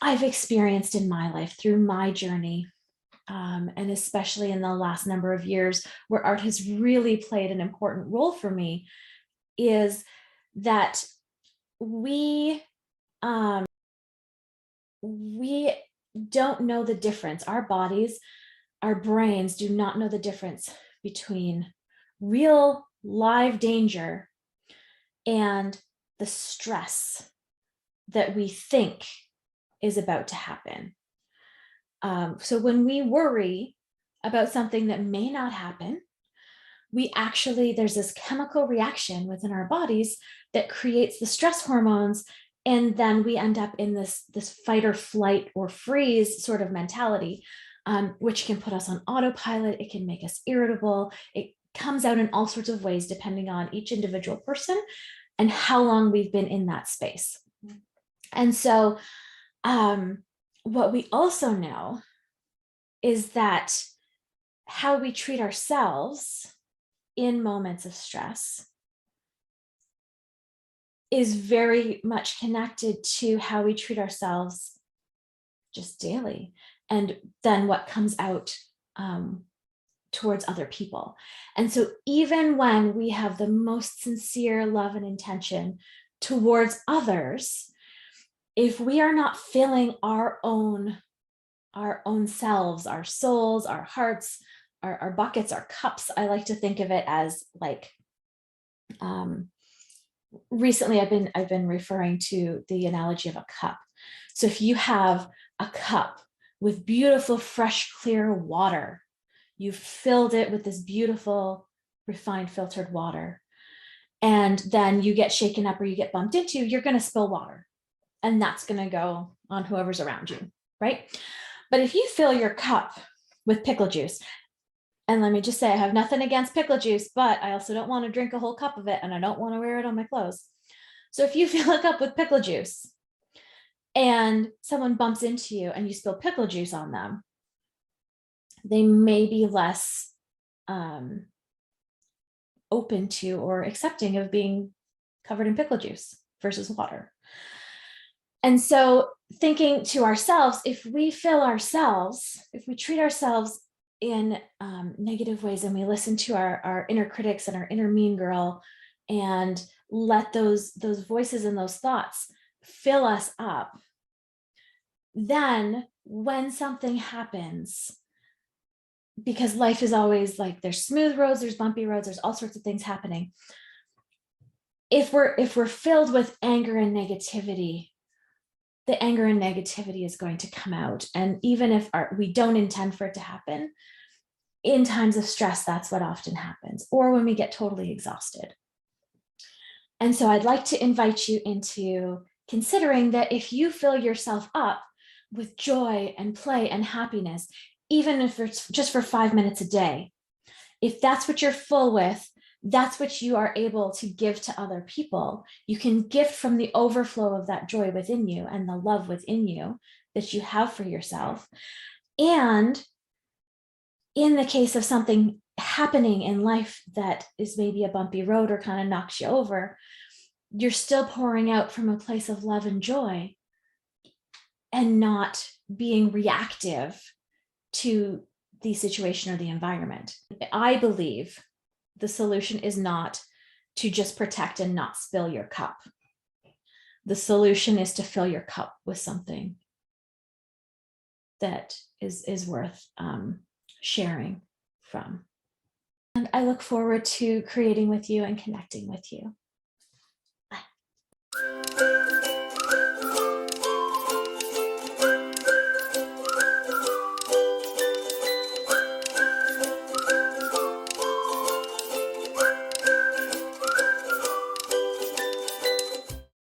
I've experienced in my life through my journey, and especially in the last number of years where art has really played an important role for me, is that we um, we don't know the difference. Our bodies, our brains do not know the difference between real live danger and the stress that we think is about to happen. So when we worry about something that may not happen, there's this chemical reaction within our bodies that creates the stress hormones. And then we end up in this fight or flight or freeze sort of mentality, which can put us on autopilot. It can make us irritable. It comes out in all sorts of ways, depending on each individual person and how long we've been in that space. And so what we also know is that how we treat ourselves in moments of stress is very much connected to how we treat ourselves just daily, and then what comes out towards other people. And so even when we have the most sincere love and intention towards others, if we are not filling our own selves, our souls, our hearts, our buckets, our cups, I like to think of it as like, recently I've been referring to the analogy of a cup. So if you have a cup with beautiful, fresh, clear water, you've filled it with this beautiful, refined, filtered water, and then you get shaken up or you get bumped into, you're going to spill water, and that's going to go on whoever's around you, right? But if you fill your cup with pickle juice, and let me just say, I have nothing against pickle juice, but I also don't want to drink a whole cup of it, and I don't want to wear it on my clothes. So if you fill a cup with pickle juice and someone bumps into you and you spill pickle juice on them, they may be less open to or accepting of being covered in pickle juice versus water. And so thinking to ourselves, if we treat ourselves in negative ways, and we listen to our inner critics and our inner mean girl, and let those voices and those thoughts fill us up, then when something happens, because life is always like, there's smooth roads, there's bumpy roads, there's all sorts of things happening. If we're filled with anger and negativity, the anger and negativity is going to come out. And even if we don't intend for it to happen, in times of stress, that's what often happens, or when we get totally exhausted. And so I'd like to invite you into considering that if you fill yourself up with joy and play and happiness, even if it's just for 5 minutes a day, if that's what you're full with, that's what you are able to give to other people. You can gift from the overflow of that joy within you and the love within you that you have for yourself. And in the case of something happening in life that is maybe a bumpy road or kind of knocks you over, you're still pouring out from a place of love and joy and not being reactive to the situation or the environment. I believe the solution is not to just protect and not spill your cup. The solution is to fill your cup with something that is worth sharing from. And I look forward to creating with you and connecting with you. Bye.